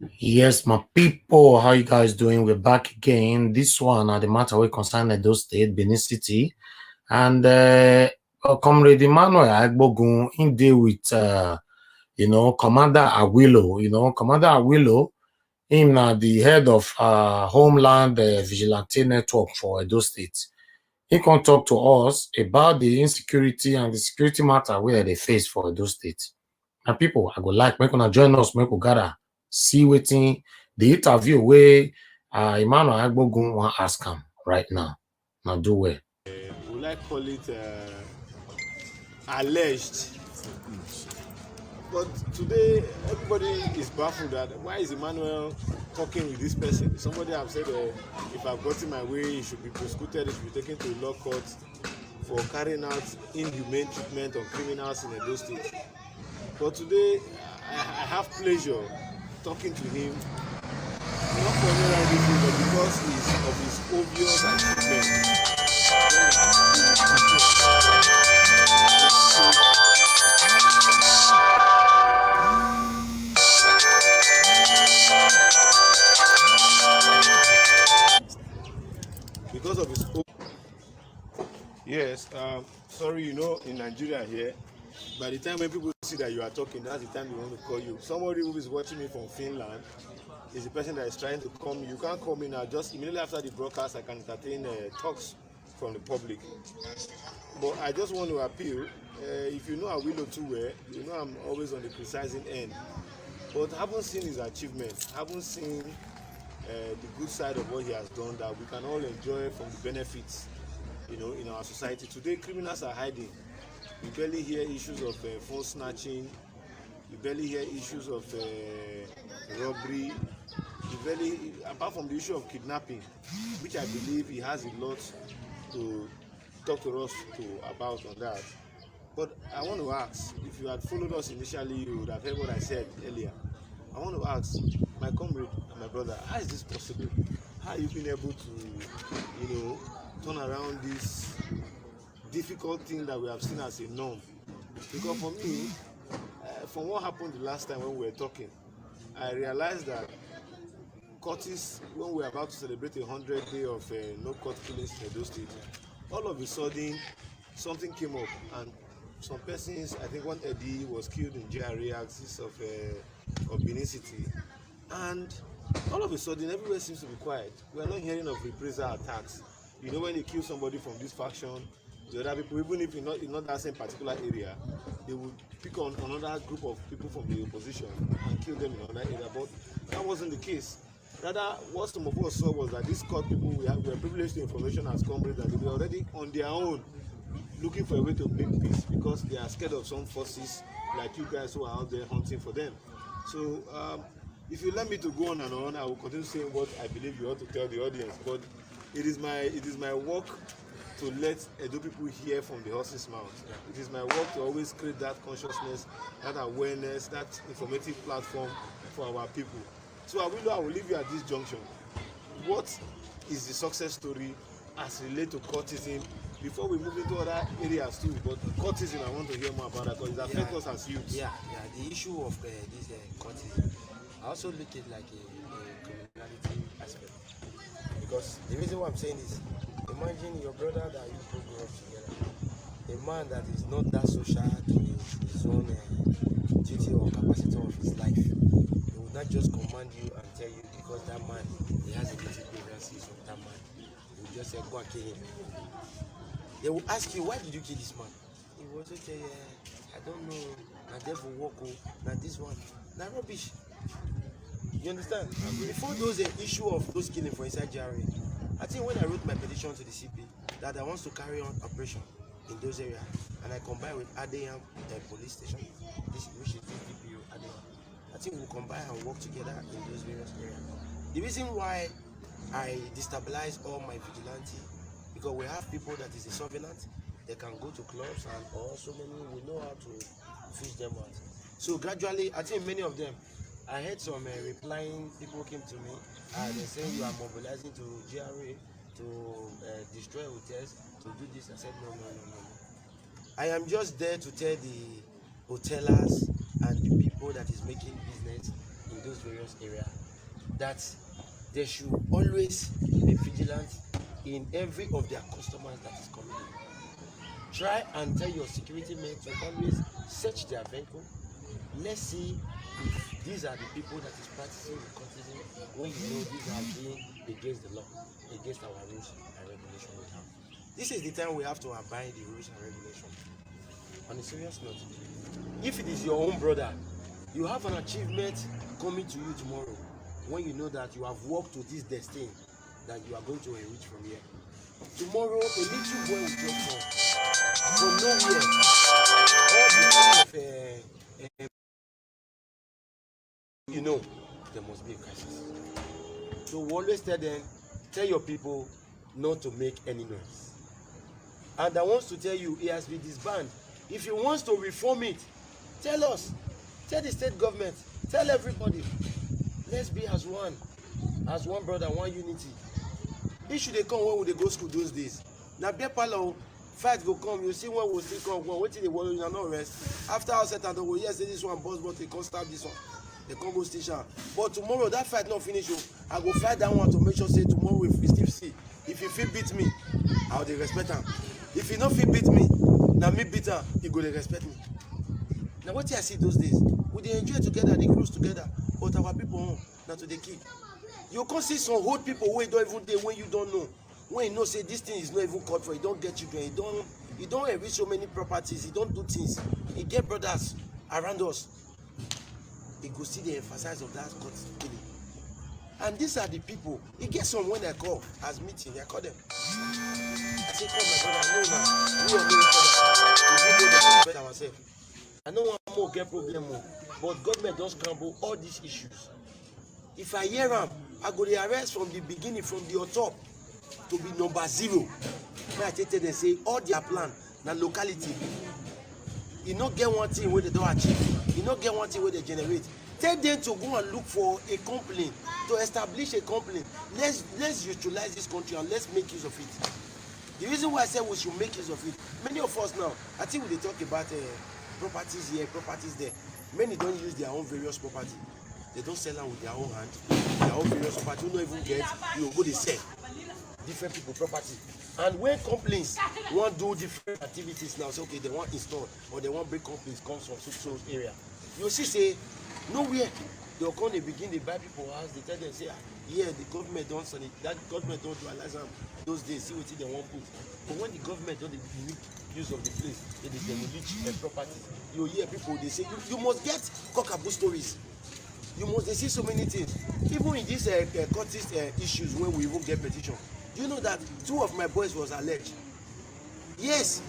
Yes, my people, how you guys doing? We're back again. This one, the matter we concern Edo State, Benin City, and Comrade Emmanuel Agbogun in there with Commander Awilo. Commander Awilo, him now the head of Homeland Vigilante Network for Edo State. He can talk to us about the insecurity and the security matter where they face for Edo State. And people, I go like make una join us, make we gather, see wetin the interview where Emmanuel Agbogun wan ask him right now. Now do well. Would I call it alleged? But today, everybody is baffled that why is Emmanuel talking with this person? Somebody have said if I've gotten my way, he should be prosecuted, he should be taken to law court for carrying out inhumane treatment of criminals in Edo State. But today, I have pleasure talking to him, not for any other reason, but because of his obvious achievement. Because of his yes, sorry, in Nigeria here, by the time when people see that you are talking, that's the time they want to call you. Somebody who is watching me from Finland is the person that is trying to call me. You can't call me now. Just immediately after the broadcast, I can entertain talks from the public. But I just want to appeal. If you know Awilo too well, you know I'm always on the criticizing end. But haven't seen his achievements, haven't seen the good side of what he has done that we can all enjoy from the benefits, in our society. Today, criminals are hiding. You barely hear issues of phone snatching. You barely hear issues of robbery. You barely, apart from the issue of kidnapping, which I believe he has a lot to talk to us about on that. But I want to ask, if you had followed us initially, you would have heard what I said earlier. I want to ask my comrade and my brother, how is this possible? How have you been able to, turn around this difficult thing that we have seen as a norm? Because for me, from what happened the last time when we were talking, I realized that Curtis, when we were about to celebrate 100 days of no court killings in Edo State, all of a sudden something came up and some persons, I think one Eddie was killed in GRA axis of Benin City, and all of a sudden everywhere seems to be quiet. We are not hearing of reprisal attacks. When you kill somebody from this faction, the other people, even if in not that same particular area, they would pick on another group of people from the opposition and kill them in another area. But that wasn't the case. Rather, what some of us saw was that these court people, we were privileged to information as comrades that they were already on their own looking for a way to make peace because they are scared of some forces like you guys who are out there hunting for them. So if you let me to go on and on, I will continue saying what I believe you ought to tell the audience. But it is my work to let Edo people hear from the horse's mouth. It is my work to always create that consciousness, that awareness, that informative platform for our people. So I will leave you at this junction. What is the success story as related to courtism before we move into other areas too? But courtism, I want to hear more about that because it affects us as youths. Yeah. The issue of this courtism, I also look at like a criminality aspect. Because the reason why I'm saying is, imagine your brother that you both grew up together, a man that is not that social to his own duty or capacity of his life. He will not just command you and tell you because that man, he has a little grievances with that man. He will just say, go and kill him. They will ask you, why did you kill this man? He will also say, I don't know, na devil walk, na this one, na rubbish. You understand? Before those issue of those killing for inside GRA, I think when I wrote my petition to the CP that I want to carry on operation in those areas, and I combine with Adeyam police station, which is DPO Adeyam, I think we'll combine and work together in those various areas. The reason why I destabilize all my vigilante, because we have people that is a surveillance, they can go to clubs and also many we know how to fish them out. So gradually, I think many of them, I heard some replying, people came to me, they're saying you are mobilizing to GRA to destroy hotels, to do this. I said, no. I am just there to tell the hotelers and the people that is making business in in those various areas, that they should always be vigilant in every of their customers that is coming in. Try and tell your security men to always search their vehicle. Let's see if these are the people that is practicing the cultism, when you know these are being against the law, against our rules and regulations we have. This is the time we have to abide the rules and regulations. On a serious note, if it is your own brother, you have an achievement coming to you tomorrow, when you know that you have walked to this destiny that you are going to enrich from here. Tomorrow, a little boy will just come from nowhere. All because of you know, there must be a crisis. So we always tell them, tell your people not to make any noise. And I want to tell you, it has been disbanded. If he wants to reform it, tell us, tell the state government, tell everybody. Let's be as one brother, one unity. If should they come when they go school those days? Now be palo, fight go come. You see when we still come, wait till they want you not rest. After I said that, oh yes, this one boss, but they can't stop this one. They can't go station. But tomorrow that fight not finish. I go fight that one to make sure say tomorrow if we still see. If he feel beat me, I'll they respect him. If he not feel beat me, now me beat him, he go they respect me. Now what I see those days, we they enjoy together, they cruise together, but our people now to the kid. You can see some old people where you don't even there when you don't know. When you know say this thing is not even called for, you don't get children, you don't enrich so many properties, you don't do things. You get brothers around us. You go see the emphasis of that God feeling. And these are the people. You get some when I call as meeting, I call them. I say, come my brother, no now. We are going further. We need to respect ourselves. I don't want more get problem more, but government don't scramble all these issues. If I hear them, I go to arrest from the beginning, from the top to be number 0. When I tell them say all their plan, na locality. You not get one thing where they don't achieve. You not get one thing where they generate. Tell them to go and look for a complaint, to establish a complaint. Let's utilize this country and let's make use of it. The reason why I said we should make use of it, many of us now, I think when they talk about properties here, properties there, many don't use their own various property. They don't sell them with their own hand, their own various property. You don't even get, you go they sell different people property. And when complaints want do different activities now, say okay, they want install or they want big complaints comes from so area. You see say nowhere they'll come, they begin, they buy people house, they tell them say yeah, the government don't sell it, that government don't realize them those days, see what they want put. But when the government don't make use of the place, they demolish their property. You hear people they say you must get cockaboo stories. You must they see so many things. Even in these cultist issues when we even get petition. Do you know that 2 of my boys was alleged? Yes.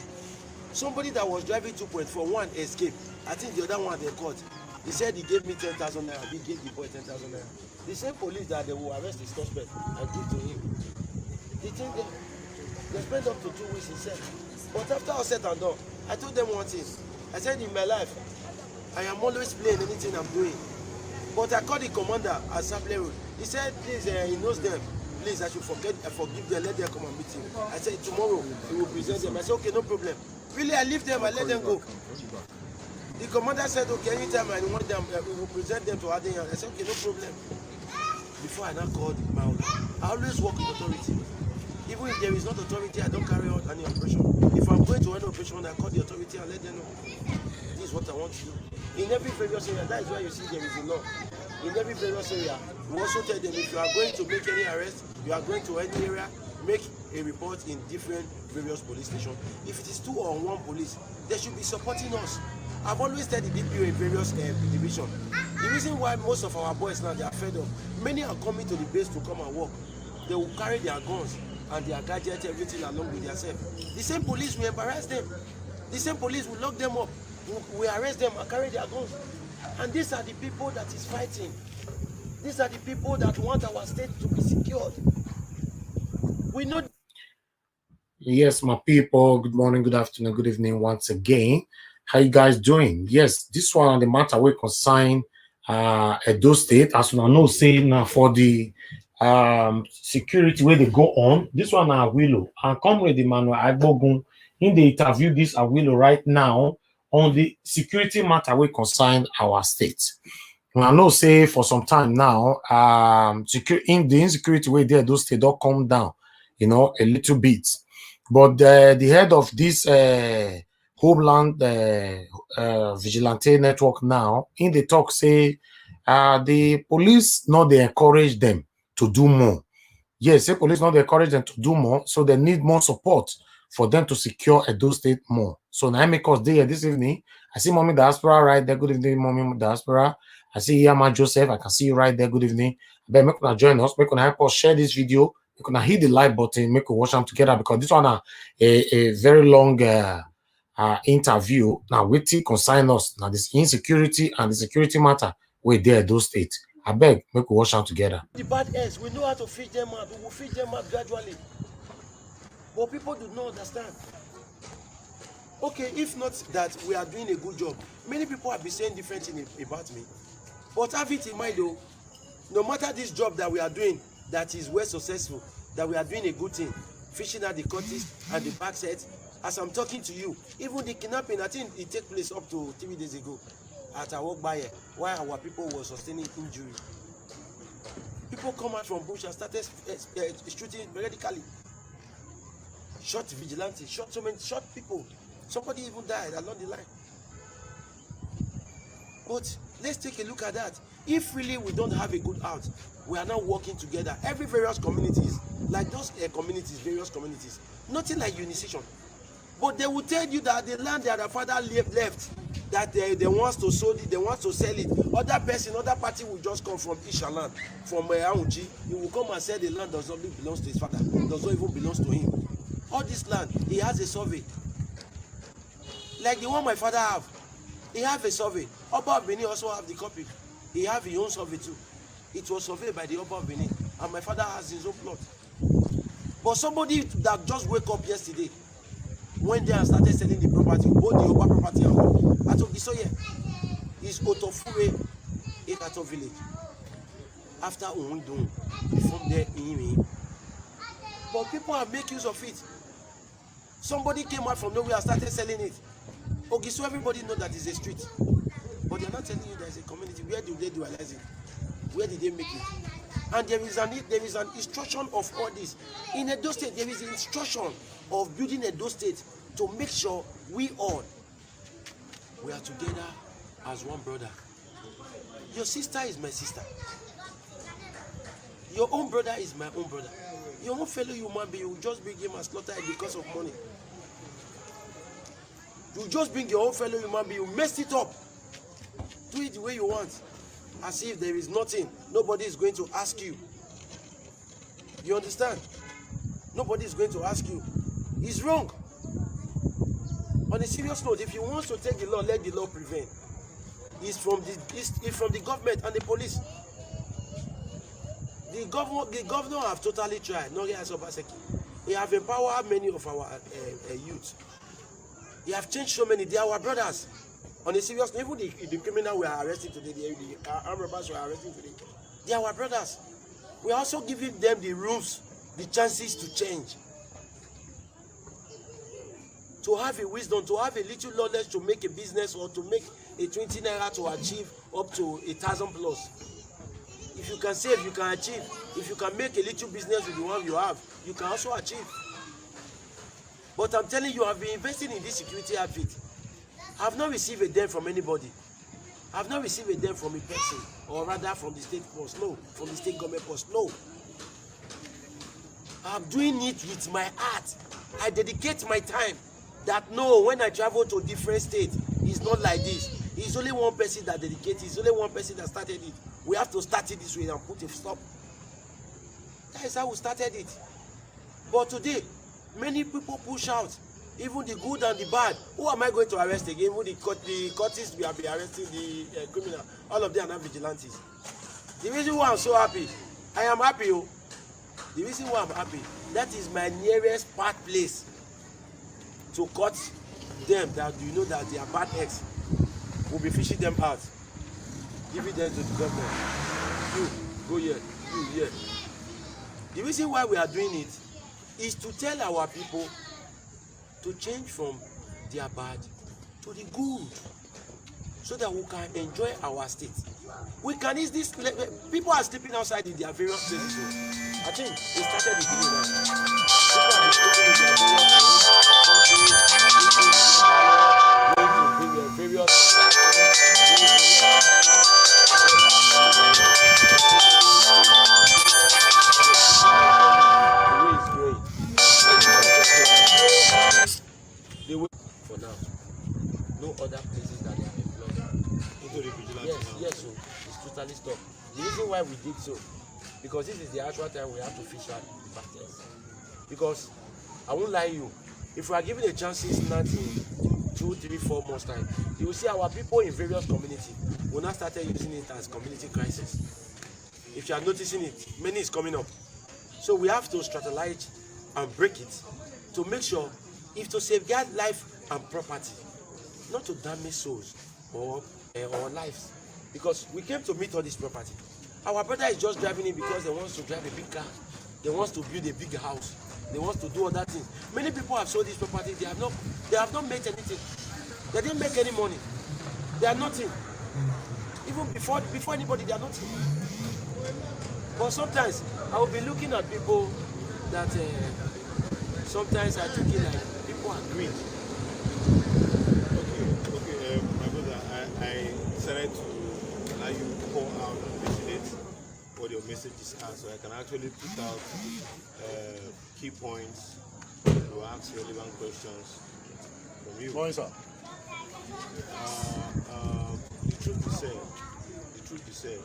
Somebody that was driving 2.4, one escaped. I think the other one they caught. He said he gave me 10,000 naira. He gave the boy 10,000 naira. The same police that they will arrest the suspect and give to him. They think they spent up to 2 weeks in cell. But after all said and done, I told them one thing. I said in my life, I am always playing anything I'm doing. But I called the commander at Saple Road. He said, please, he knows them. Please, I should forgive them, let them come and meet him. I said, tomorrow, he will present them. I said, okay, no problem. Really, I leave them, I let them go. The commander said, okay, anytime I want them, we will present them to Aden. I said, okay, no problem. Before I now called my order, I always work with authority. Even if there is not authority, I don't carry out any operation. If I'm going to any operation, I call the authority and let them know. This is what I want to do. In every various area, that is why you see there is a law. In every various area, we also tell them if you are going to make any arrest, you are going to any area, make a report in different various police stations. If it is 2 or 1 police, they should be supporting us. I've always said the DPO in various divisions. The reason why most of our boys now they are fed up, many are coming to the base to come and work. They will carry their guns and their gadgets, everything along with themselves. The same police will embarrass them. The same police will lock them up. We arrest them and carry their guns. And these are the people that is fighting. These are the people that want our state to be secured. We know. Yes, my people, good morning, good afternoon, good evening once again. How you guys doing? Yes, this one, the matter we consign Edo State, as we know, say now for the security where they go on. This one Awilo and Comrade Emmanuel Agbogun in the interview this Awilo right now on the security matter we consign our state. I know say for some time now, in the insecurity way there, those states don't come down, a little bit. But the head of this Homeland Vigilante network now, in the talk say, the police not they encourage them to do more. Yes, the police not they encourage them to do more, so they need more support for them to secure Edo State more. So now because they this evening, I see Mommy Diaspora right there. Good evening, Mommy Diaspora. I see Yama Joseph. I can see you right there. Good evening. But make una join us. Make una help us share this video. Make una hit the like button. Make we watch them together because this one a very long interview. Now waiting consign us. Now this insecurity and the security matter we there those states. I beg make we watch them together. The bad eggs, we know how to feed them out. We will feed them out gradually. But people do not understand. Okay, if not that we are doing a good job, many people have been saying different things about me. But have it in mind though, no matter this job that we are doing, that is well successful, that we are doing a good thing, fishing at the cultists and the backsets, as I'm talking to you, even the kidnapping, I think it took place up to 3 days ago at our work buyer, while our people were sustaining injury. People come out from bush and started shooting radically. Shot vigilante, shot so many, shot people. Somebody even died along the line. But let's take a look at that. If really we don't have a good out, we are now working together. Every various communities, like those communities, various communities, nothing like Unisation. But they will tell you that the land that their father left, that they want to sold it, they want to sell it. Other person, other party will just come from Ishaland, from Aunji. He will come and say the land does not belong to his father, does not even belong to him. All this land, he has a survey. Like the one my father have, he have a survey. Oba of Benin also have the copy. He have his own survey too. It was surveyed by the Oba of Benin, and my father has his own plot. But somebody that just wake up yesterday, went there and started selling the property, both the Oba property and all. Out of the soye, is Otofure Ekato village. After Unwindun, from there in. But people have made use of it. Somebody came out from nowhere and started selling it. Okay, so everybody know that it's a street. But they're not telling you there's a community. Where do they dualize it? Where did they make it? And there is an instruction of all this. In Edo State, there is an instruction of building Edo State to make sure we are together as one brother. Your sister is my sister. Your own brother is my own brother. Your own fellow human being, you just bring him and slaughter it because of money. You just bring your own fellow human being, you mess it up. Do it the way you want. As if there is nothing. Nobody is going to ask you. You understand? Nobody is going to ask you. It's wrong. On a serious note, if you want to take the law, let the law prevail. It's from the government and the police. The governor have totally tried. He have empowered many of our youth. He have changed so many. They are our brothers. On a serious note, even the criminal we are arresting today, the armed robbers we are arresting today, they are our brothers. We are also giving them the rules, the chances to change. To have a wisdom, to have a little knowledge to make a business or to make a 20 naira to achieve up to 1,000 plus. If you can save, you can achieve. If you can make a little business with the one you have, you can also achieve. But I'm telling you, I've been investing in this security outfit. I've not received a dime from anybody. I've not received a dime from a person, or rather from the state post. No, from the state government post. No. I'm doing it with my heart. I dedicate my time. That no, when I travel to different states, it's not like this. It's only one person that dedicates. It's only one person that started it. We have to start it this way and put a stop. That is how we started it. But today, many people push out, even the good and the bad. Who am I going to arrest again? Even the cultists we have been arresting, the criminal, all of them are not vigilantes. The reason why I'm so happy, I am happy. Oh. The reason why I'm happy, that is my nearest part place to cut them that you know that they are bad eggs. We'll be fishing them out, giving them to the government. You go here, you here. The reason why we are doing it is to tell our people to change from their bad to the good. so that we can enjoy our state. We can ease this. People are sleeping outside in their various places. So I think they started the video now. People are sleeping in their various they wait for now. No other places that they are employed. Yes, so it's totally stopped. The reason why we did so, because this is the actual time we have to fish out bastards. Because I won't lie you, if we are given a chances now in 2, 3, 4 months time, you will see our people in various communities will now start using it as community crisis. If you are noticing it, many is coming up. So we have to strategize and break it to make sure, if to safeguard life and property, not to damage souls or lives, because we came to meet all this property. Our brother is just driving it because they want to drive a big car, they want to build a big house, they want to do other things. Many people have sold this property, they have not made anything. They didn't make any money. They are nothing. Even before anybody, they are nothing. But sometimes I will be looking at people that sometimes I think like people are greedy. Okay, my brother, I decided to allow you to pour out and ventilate what your messages are, so I can actually put out key points to ask relevant questions from you. Morning, sir. The truth be said,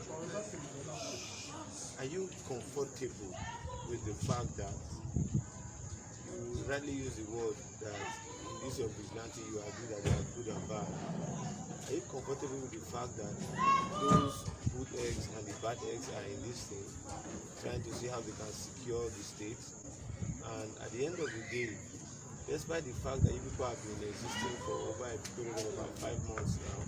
are you comfortable with the fact that you rightly use the word that in this your vigilante you agree that they are good and bad? Are you comfortable with the fact that those good eggs and the bad eggs are in this thing, trying to see how they can secure the state? And at the end of the day, despite the fact that you people have been existing for over a period of about 5 months now,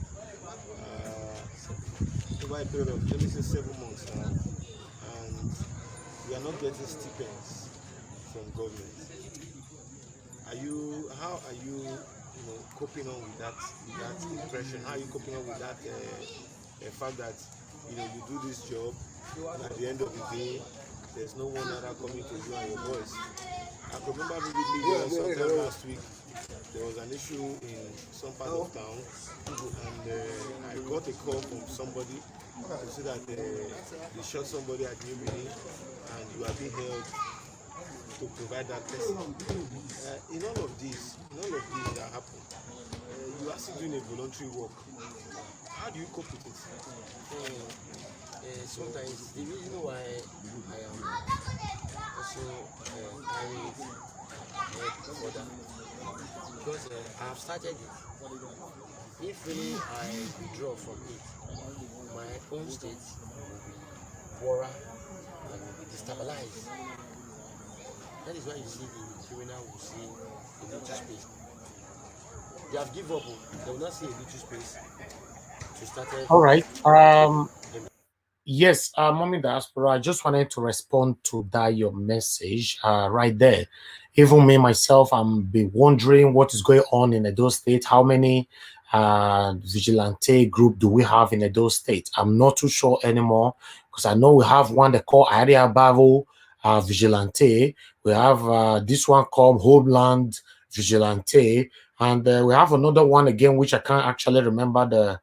over a period of, let me say, 7 months now, and we are not getting stipends from government. How are you coping on with that impression? How are you coping on with that fact that you do this job, and at the end of the day, there's no one other coming to you and your voice? I can remember vividly sometime last week there was an issue in some part of town, and I got a call from somebody to say that they shot somebody at New Benin and you are being held to provide that person. In all of this that happened, you are still doing a voluntary work. How do you cope with it? Sometimes the reason why I am also carrying further, because I have started it. If really I withdraw from it, my own state will be poorer and will be destabilized. That is why you see the criminal will see a little space. They have given up. They will not see a little space to start. All right. Yes, Mommy Diaspora, I just wanted to respond to that, your message right there. Even me, myself, I'm be wondering what is going on in Edo State. How many vigilante group do we have in Edo State? I'm not too sure anymore, because I know we have one they call Area Bavo Vigilante. We have this one called Homeland Vigilante. And we have another one again, which I can't actually remember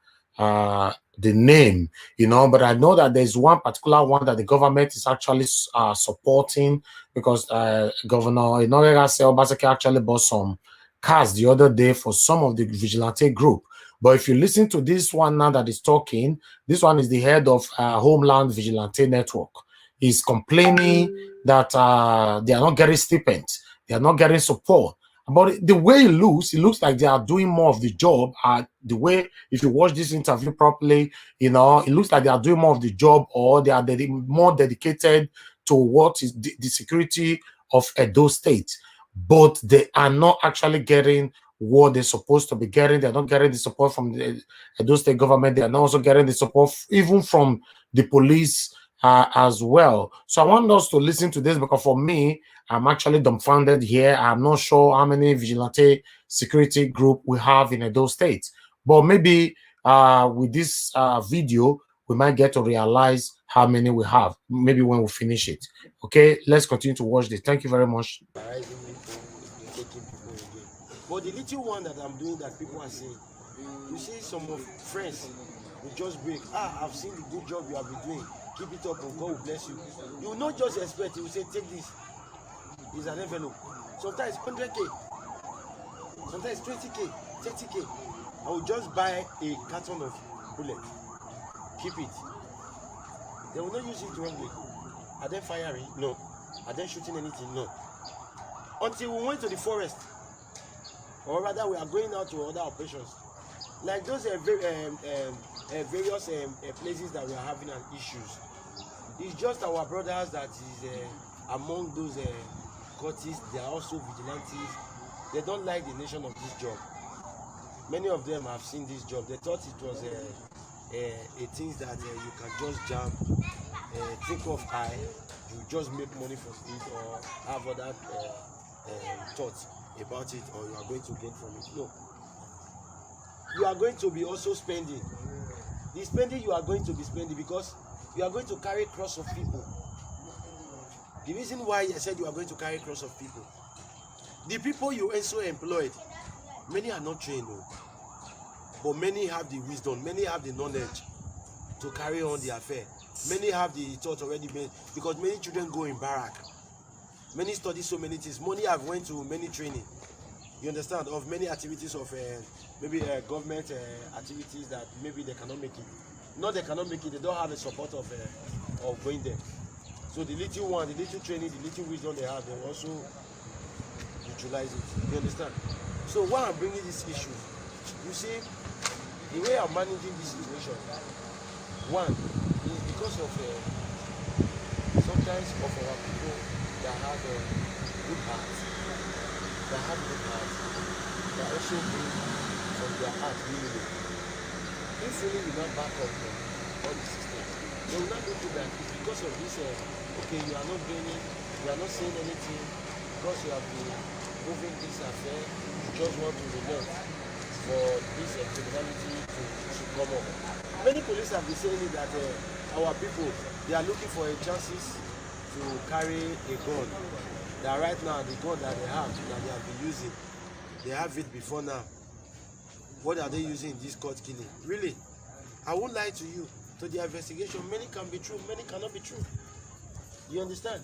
the name, but I know that there's one particular one that the government is actually supporting, because Governor Inoria Obaseki actually bought some cars the other day for some of the vigilante group. But if you listen to this one now that is talking, this one is the head of Homeland Vigilante Network. He's complaining that they are not getting stipend, they are not getting support. But the way it looks like they are doing more of the job. The way, if you watch this interview properly, it looks like they are doing more of the job, or they are more dedicated to what is the security of Edo State. But they are not actually getting what they're supposed to be getting. They're not getting the support from the Edo State government. They are not also getting the support even from the police as well. So I want us to listen to this, because for me, I'm actually dumbfounded here. I'm not sure how many vigilante security group we have in Edo State, but maybe with this video, we might get to realize how many we have, maybe when we finish it. Okay, let's continue to watch this. Thank you very much. Taking people again. But the little one that I'm doing that people are saying, you see some of friends will just break. I've seen the good job you have been doing. Keep it up and God will bless you. You will not just expect, you will say, take this. It's an envelope. Sometimes 100K, sometimes 20K, 30K. I will just buy a carton of bullet. Keep it. They will not use it wrongly. Are they firing? No. Are they shooting anything? No. Until we went to the forest, or rather we are going out to other operations. Like those various places that we are having an issues. It's just our brothers that is among those cultists. They are also vigilantes. They don't like the nation of this job. Many of them have seen this job. They thought it was a thing that you can just jump, think of high, you just make money from it, or have other thoughts about it, or you are going to gain from it. No. You are going to be also spending. The spending you are going to be spending because you are going to carry cross of people. The reason why I said you are going to carry cross of people, the people you also employed, many are not trained, but many have the wisdom, many have the knowledge to carry on the affair. Many have the thought already made, because many children go in barrack. Many study so many things. Many have went to many training. You understand, of many activities of maybe government activities that maybe they cannot make it. Not they cannot make it, they don't have the support of going there. So the little one, the little training, the little wisdom they have, they also utilize it. You understand? So why I'm bringing this issue, you see, the way I'm managing this situation, one is because of sometimes of our people that have good hearts, that also bring from their heart really. If really you not back up all the system, they will not go to that. It's because of this, okay, you are not gaining, you are not saying anything, because you have been moving this affair, you just want to relent for this criminality to come up. Many police have been saying that our people, they are looking for a chances to carry a gun. That right now, the gun that they have been using, they have it before now. What are they using in this court killing? Really, I won't lie to you. To the investigation, many can be true, many cannot be true. You understand?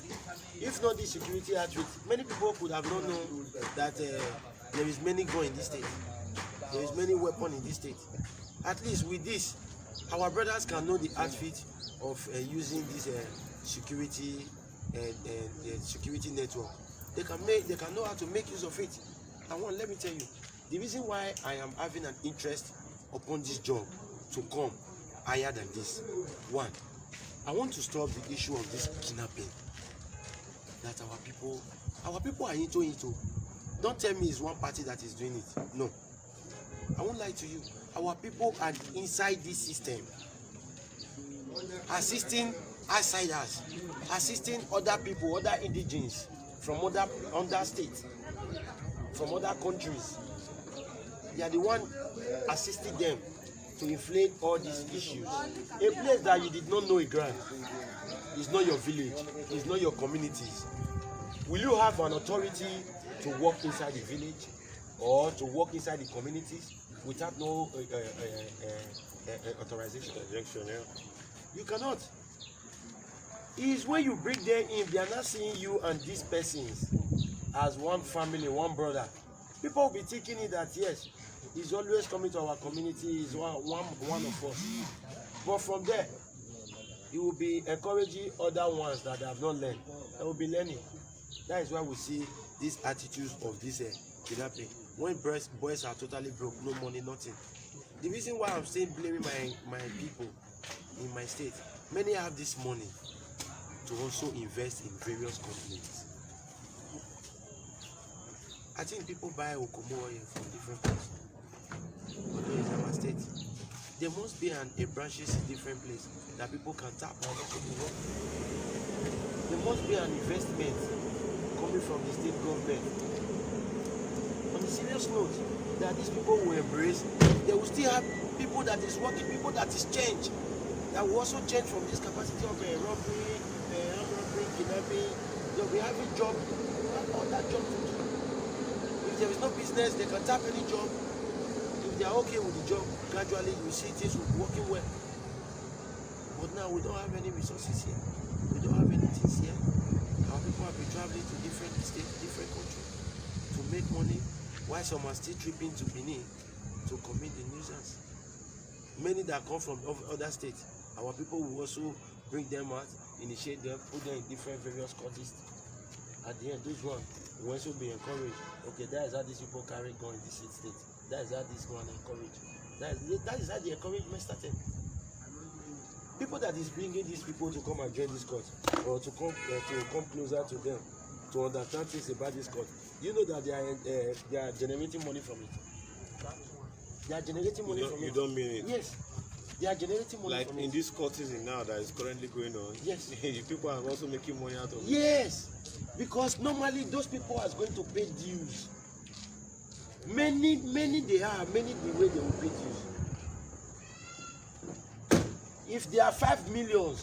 If not this security outfit, many people could have not known that there is many gun in this state. There is many weapon in this state. At least with this, our brothers can know the outfit of using this security security network. They can know how to make use of it. And let me tell you, the reason why I am having an interest upon this job to come higher than this. One, I want to stop the issue of this kidnapping. That our people are into it. Don't tell me it's one party that is doing it. No. I won't lie to you. Our people are inside this system, assisting outsiders, assisting other people, other indigenes from other states, from other countries. They are the one assisting them to inflate all these issues. A place that you did not know a grant is not your village, it's not your communities. Will you have an authority to work inside the village or to work inside the communities without no authorization? You cannot. It's when you bring them in, they are not seeing you and these persons as one family, one brother. People will be thinking it that yes, he's always coming to our community, he's one of us. But from there, he will be encouraging other ones that have not learned. They will be learning. That is why we see these attitudes of this kidnapping. When boys are totally broke, no money, nothing. The reason why I'm saying blaming my people in my state, many have this money to also invest in various companies. I think people buy Okomo oil from different places. Although it's our state, there must be a branches in different places that people can tap and also do work. There must be an investment coming from the state government. On a serious note, that these people will embrace, they will still have people that is working, people that is change, that will also change from this capacity of robbery, kidnapping. They'll be having job, all that job to do. If there is no business, they can tap any job. If they are okay with the job, gradually you see things will be working well. But now we don't have any resources here. We don't have anything here. Our people have been traveling to different states, different countries to make money, while some are still tripping to Benin to commit the nuisance. Many that come from other states, our people will also bring them out, initiate them, put them in different various courts. At the end, those ones will also be encouraged. Okay, that is how these people carry gun in this state. That is how this one encouraged. That is how the encouragement started. People that is bringing these people to come and join this court, or to come closer to them, to understand things about this court, you know that they are generating money from it. They are generating money from it. You don't mean it? Yes. They are generating money from it. Like in this courtism now that is currently going on, yes. People are also making money out of it. Yes. Because normally those people are going to pay dues. Many they are, many the way they will pay dues. If there are 5 million,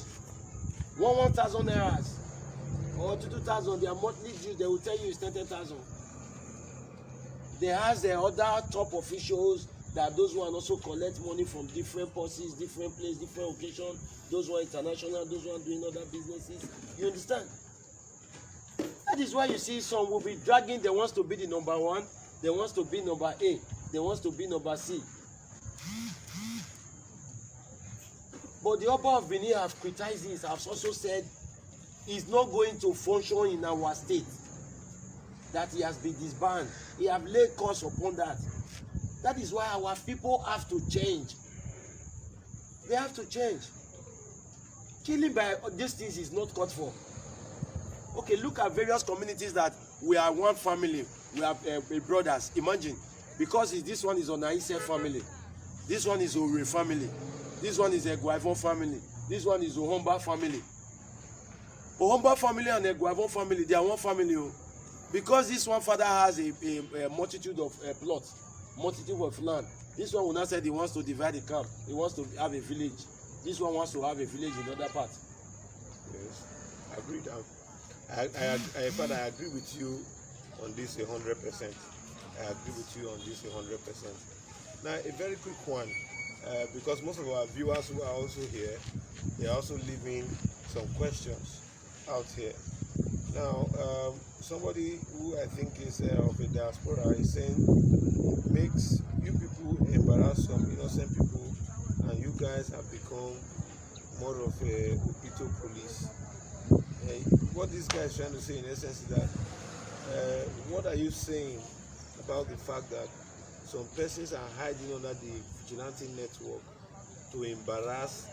1,000 naira, or 2,000, their monthly dues, they will tell you it's 10,000. They have the other top officials that those one also collect money from different policies, different places, different occasions. Those one international, those one doing other businesses. You understand? That is why you see some will be dragging. They wants to be the number 1. They wants to be number A. They wants to be number C. But the Oba of Benin have criticized this, have also said he's not going to function in our state. That he has been disbanded. He have laid curse upon that. That is why our people have to change. They have to change. Killing by these things is not called for. Okay, look at various communities that we are one family. We are brothers. Imagine, because this one is on Aise family. This one is Ore family. This one is a Guavon family. This one is Ohomba family. Ohomba family and a Guavon family, they are one family. Because this one father has a multitude of plots, multitude of land. This one will not say he wants to divide the camp. He wants to have a village. This one wants to have a village in other part. Yes, agreed. Father, I agree with you on this 100%. I agree with you on this 100%. Now, a very quick one, because most of our viewers who are also here, they are also leaving some questions out here. Now, somebody who I think is of a diaspora is saying, makes you people embarrass some innocent people, and you guys have become more of a Upito police. What this guy is trying to say in essence is that, what are you saying about the fact that some persons are hiding under the vigilante network to embarrass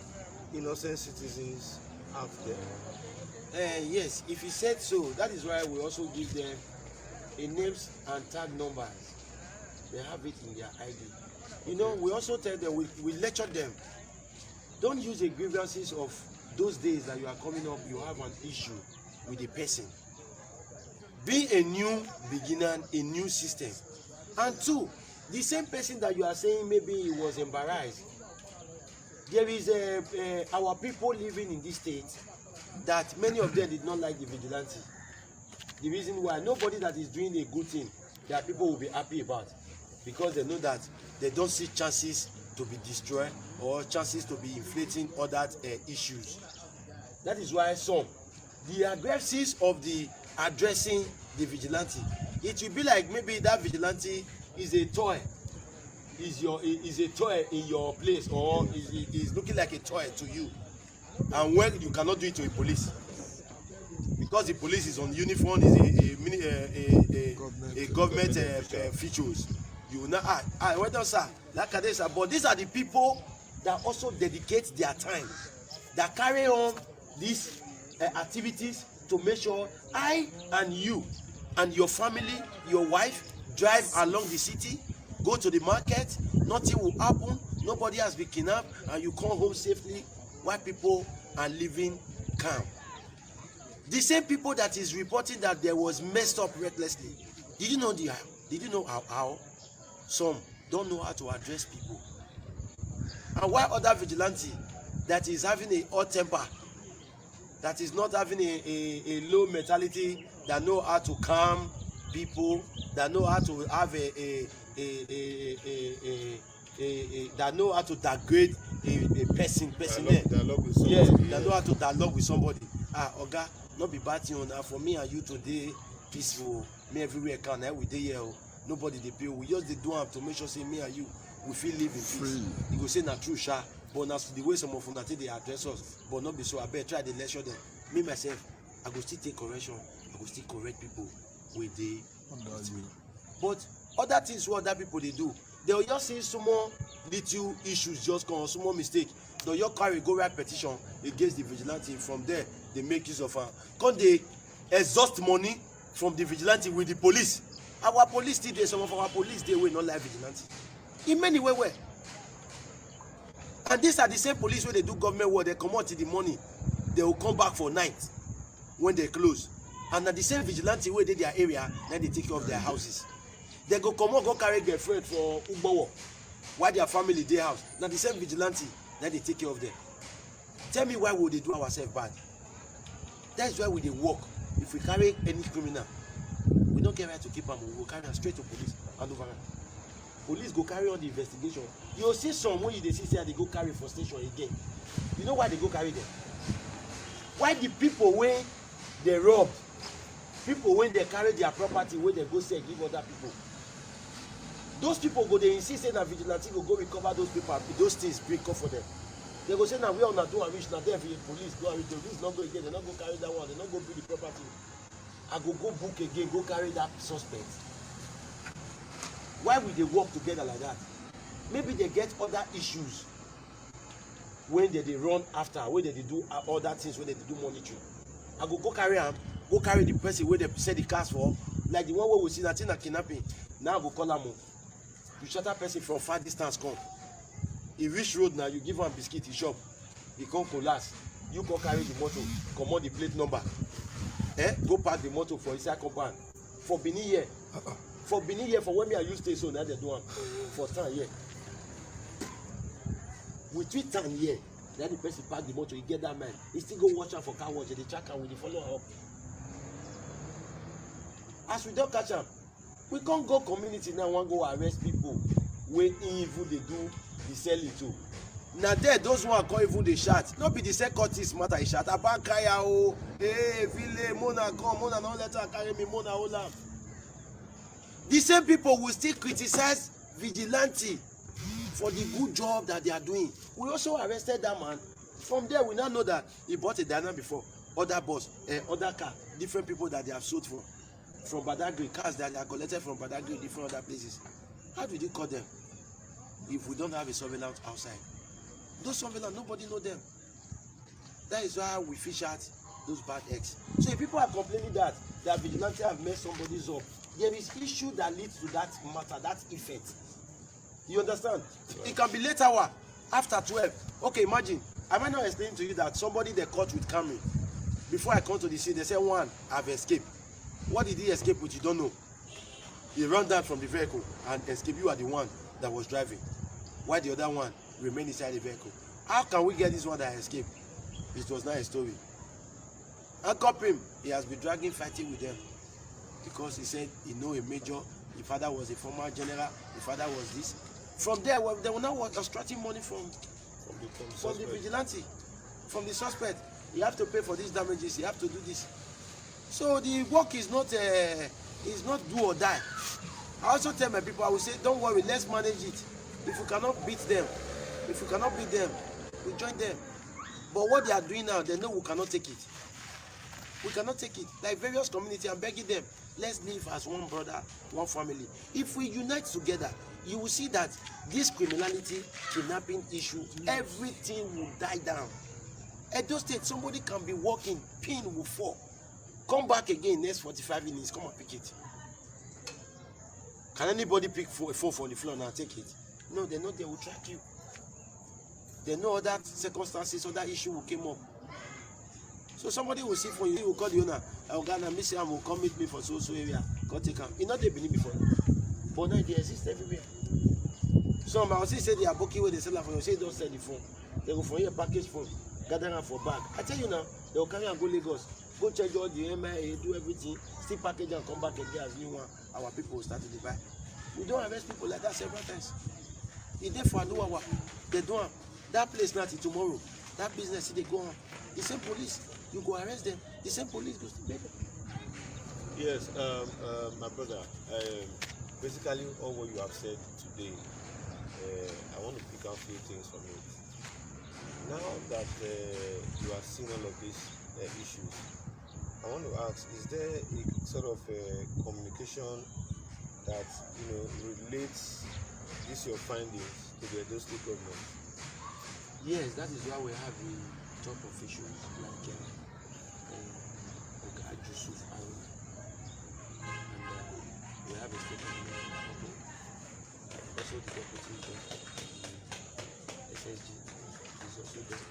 innocent citizens out there? Yes, if he said so, that is why we also give them a names and tag numbers. They have it in their ID. You know, we also tell them, we lecture them. Don't use the grievances of those days that you are coming up, you have an issue with a person. Be a new beginner, a new system. And 2, the same person that you are saying maybe he was embarrassed. There is our people living in this state that many of them did not like the vigilante. The reason why, nobody that is doing a good thing that people will be happy about, because they know that they don't see chances to be destroyed or chances to be inflating other issues. That is why the aggressives of the addressing the vigilante, it will be like maybe that vigilante is a toy, is a toy in your place, or is looking like a toy to you, and when you cannot do it to a police, because the police is on uniform, is a government features. You will not well done, sir. Like this, but these are the people that also dedicate their time, that carry on these activities to make sure I and you and your family, your wife, drive along the city, go to the market, nothing will happen, nobody has been kidnapped, and you come home safely while people are living calm. The same people that is reporting that there was messed up recklessly. Did you know how? some don't know how to address people. And why other vigilante that is having a hot temper, that is not having a low mentality, that know how to calm people, that know how to have that know how to degrade a person dialogue with somebody, yes, that know how to dialogue with somebody. Oga, not be bad thing now for me and you today peaceful, me everywhere can we dey here, nobody dey pay, we just dey do am to make sure say me and you we feel live in peace. You go say na true sha, but na the way some of una take dey address us, but not be so. Abeg try dey lecture them. Me myself, I go still take correction, I go still correct people wey dey with me. But other things wey other people dey do, they will just say small little issues just come, small mistake, they just carry go write petition against the vigilante. From there they make use of am, come dey exhaust money from the vigilante with the police. Our police still dey, some of our police dey wey no like vigilante in many way. And these are the same police wey dey do government work, they comot in the morning, they will come back for night when they close, and na the same vigilante wey dey their area na dey take care of their houses. They go comot go carry girlfriend for Ugbowo while their family dey house, na the same vigilante na dey take care of them. Tell me why we dey do ourselves bad? That is why we dey work. If we carry any criminal, we don't get right to keep am, we go carry am straight to police and over am. Police go carry on the investigation. You see some wey you dey see say they go carry for station again. You know why they go carry them? Why the people wey they rob, people when they carry their property wey they go sell give other people, those people go dey insist say na vigilante go recover those people, those things bring come for them. They go say na where una do and reach, na there police go and reach. The police no go again, they no go carry that one, they no go bring the property. I go book again, go carry that suspect. Why will they work together like that? Maybe they get other issues when they run after, when they do other things, when they do monitoring. I go carry am, go carry the person where they sell the cars for, like the one where we see that thing na kidnapping. Now I go call am, you shut that person from far distance come. He reach road now, you give am biscuit, he shop, he come collapse. You go carry the motor, comot the plate number, go park the motor for inside compound. For Benin here, for Benin here, for when me I use station, now they do am for town here. With 3 town here, then the person park the motor, he get that man, he still go watch am for car wash, they track am with the follow up. As we don't catch am, we can't go community now, want go arrest people wey evil they do the selling too. Now there, those one call even the shout. Not be the securities matter, he shout. Abankaya o, hey, Ville, Mona come, Mona no let her carry me, Mona hold am. The same people will still criticize vigilante for the good job that they are doing. We also arrested that man. From there, we now know that he bought a Diana before, other bus, other car, different people that they have sold from Badagry, cars that they are collected from Badagry, different other places. How do you call them if we don't have a surveillance outside? Those surveillance, nobody know them. That is why we fish out those bad eggs. So if people are complaining that vigilante have messed somebody's up, there is issue that leads to that matter, that effect. You understand? Right. It can be later hour, after 12. Okay, imagine, I might not explain to you that somebody they caught with camera. Before I come to the scene, they say one, I've escaped. What did he escape with? You don't know. He ran down from the vehicle and escaped. You are the one that was driving. Why the other one remained inside the vehicle? How can we get this one that escaped? It was not a story. Handcuff him. He has been dragging, fighting with them. Because he said he know a major, the father was a former general, the father was this. From there, well, they will now extracting money from the vigilante, from the suspect. You have to pay for these damages, you have to do this. So the work is not do or die. I also tell my people, I will say, don't worry, let's manage it. If we cannot beat them, we join them. But what they are doing now, they know we cannot take it. We cannot take it. Like various communities, I'm begging them, let's live as one brother, one family. If we unite together, you will see that this criminality, kidnapping issue, everything will die down. At those states, somebody can be walking, pin will fall. Come back again next 45 minutes, come and pick it. Can anybody pick a phone from the floor now and take it? No, they know they will track you. They know other circumstances, other issue will come up. So somebody will see for you, he will call the owner, Ghana, Missy, will come meet me for so area. Go take him. You know they believe before. But now they exist everywhere. Some I see say they are booking where they sell for you. Say don't sell the phone. They go for you a package phone, gather am for bag. I tell you now, they will carry and go Lagos, go charge all the MIA, do everything, still package and come back again as new one. Our people will start to buy. We don't arrest people like that several times. The day for Aduwawa, they do am. That place not till tomorrow. That business they go on. The same police, you go arrest them. The same police go still pay them. Yes, my brother. Basically, all what you have said today, I want to pick out a few things from it. Now that you are seeing all of these issues, I want to ask: is there a sort of communication that relates this your findings to the Edo State government? Yes, that is why we have the top officials like Oga Yusuf and we have a state government, also the deputy judge, SSG is also there.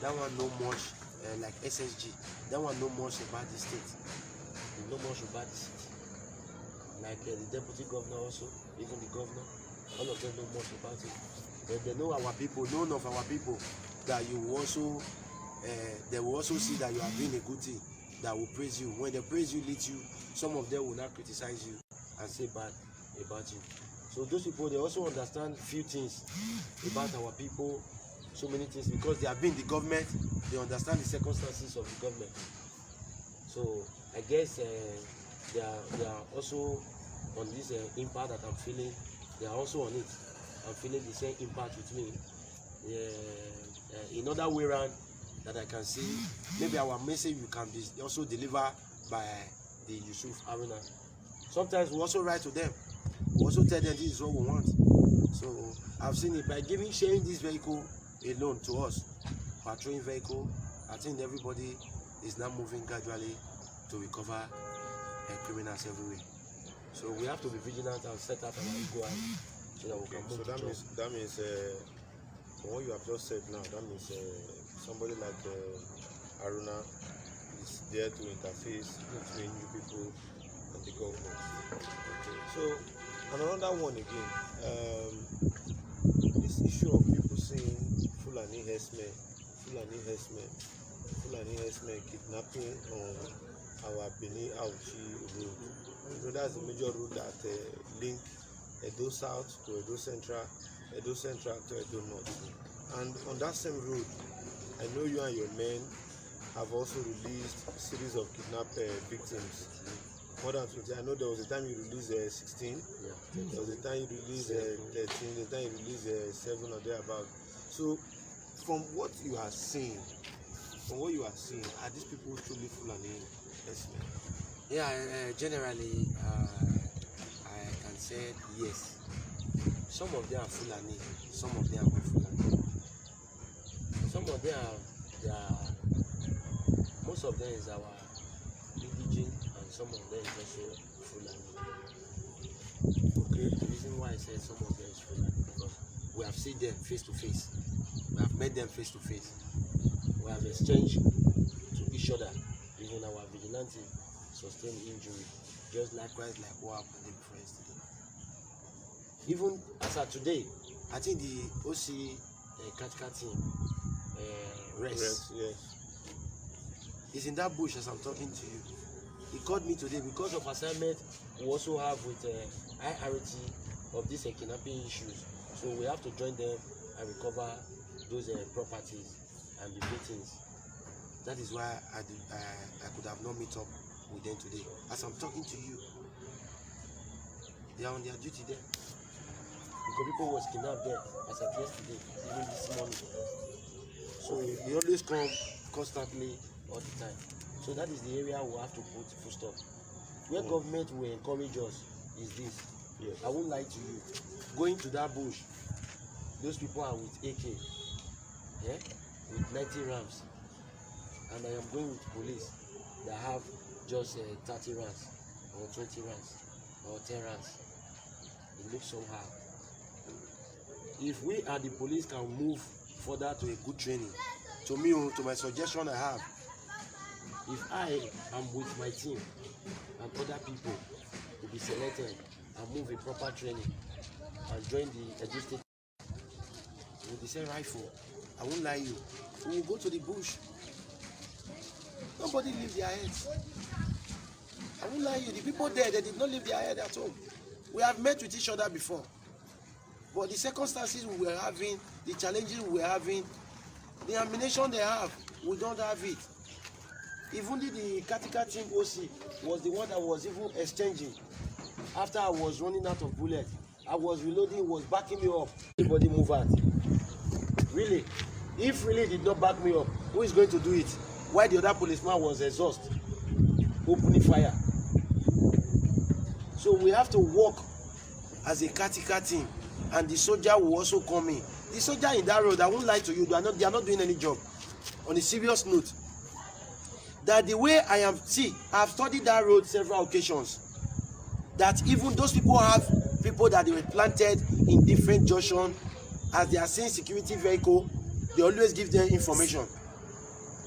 That one know much like SSG. That one know much about the state. They know much about the city. Like the deputy governor also, even the governor, all of them know much about it. But they know our people, none of our people that you also, they will also see that you are doing a good thing, that will praise you. When they praise you, lead you, some of them will not criticize you and say bad about you. So those people, they also understand few things about our people, so many things, because they have been in the government, they understand the circumstances of the government. So I guess they are also on this impact that I'm feeling. They are also on it. I'm feeling the same impact with me. In other way around that I can see, maybe our message we can be also delivered by the Yusuf Aruna. Sometimes we also write to them. We also tell them this is what we want. So I've seen it by sharing this vehicle alone to us, patrolling vehicle. I think everybody is now moving gradually to recover criminals everywhere. So we have to be vigilant and set up our ego so that we can move. So that means from what you have just said now, that means somebody like Aruna is there to interface between you people and the government. Okay. So and another one again, this issue of people saying Fulani herdsmen, kidnapping on our Benin Auchi road. That's the major road that link Edo South to Edo Central to Edo North. And on that same road, I know you and your men have also released a series of kidnapped victims. More than 20. I know there was a time you released 16. Yeah. There was a time you released 13. There was a time you released 7 or thereabout. So, from what you are seeing, are these people truly Fulani herdsmen? Yeah, generally, I can say yes. Some of them are Fulani, some of them are not Fulani. Some of them most of them is our indigene, and some of them is also Fulani. Okay, the reason why I said some of them is Fulani because we have seen them face to face. We have met them face to face. We have exchanged to each other. Even our vigilante sustained injury, just likewise like what happened in France today. Even as of today, I think the OC Katka team rest. Yes. Is in that bush as I'm talking to you. He called me today because of assignment we also have with IRT of these kidnapping issues. So we have to join them and recover those properties and the victims. That is why I could have not met up with them today. As I'm talking to you, they are on their duty there. Because people was kidnapped there as of yesterday, even this morning. So they always come constantly all the time. So that is the area we have to put full stop. Where government will encourage us is this. Yes. I won't lie to you. Going to that bush, those people are with AK, yeah, with 90 rams, and I am going with police that have just 30 rounds or 20 rounds or 10 rounds. It looks somehow. If we and the police can move further to a good training, to me, to my suggestion I have, if I am with my team and other people to be selected and move a proper training and join the Edo State They say rifle. I won't lie you. We will go to the bush. Nobody leave their heads. I won't lie you. The people there, they did not leave their head at home. We have met with each other before. But the circumstances we were having, the challenges we were having, the ammunition they have, we don't have it. Even the Katika team OC was the one that was even exchanging. After I was running out of bullets, I was reloading, was backing me up. Everybody move out. Really? If really did not back me up, who is going to do it? Why the other policeman was exhausted, opening fire? So we have to work as a Katika team, and the soldier will also come in. The soldier in that road, I won't lie to you, they are not doing any job. On a serious note, that the way I am, see, I have studied that road several occasions. That even those people have people that they were planted in different junction, as they are seeing security vehicle, they always give them information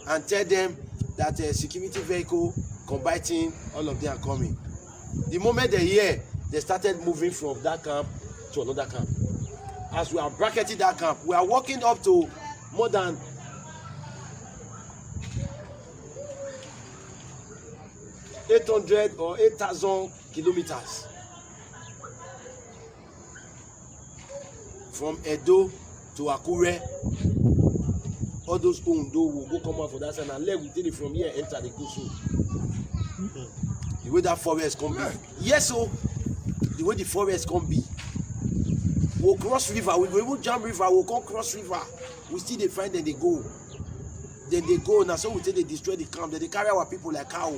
and tell them that a security vehicle, combating, all of them are coming. The moment they hear, they started moving from that camp to another camp. As we are bracketing that camp, we are walking up to more than 800 or 8,000 kilometers from Edo to Akure. All those Ondo will go come out for that side and let we take it from here enter the Kusu. The way that forest can be. Yes, so the way the forest can be. We'll cross river, we will even jump river, we'll come cross river. We still they find them, they go. Then they go, now so we say they destroy the camp, then they carry our people like cow.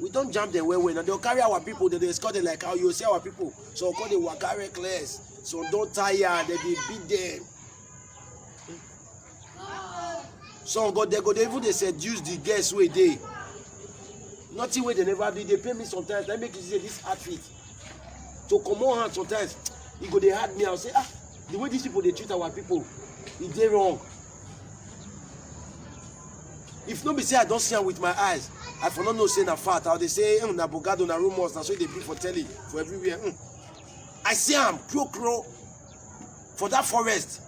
We don't jump them well, now they'll carry our people, then they escort them like cow. You'll see our people. So we'll call them waka reckless. So don't tire, they beat them. Some go, they even they seduce the guests where they. Nothing where they never do. They pay me sometimes. They make you say this outfit. To come on hand sometimes. He go they hard me. I'll say, the way these people they treat our people, is they wrong. If nobody say I don't see them with my eyes, I for not know say na fat. How they say na bogado na rumors, na so they be for telling for everywhere. I see them crow for that forest.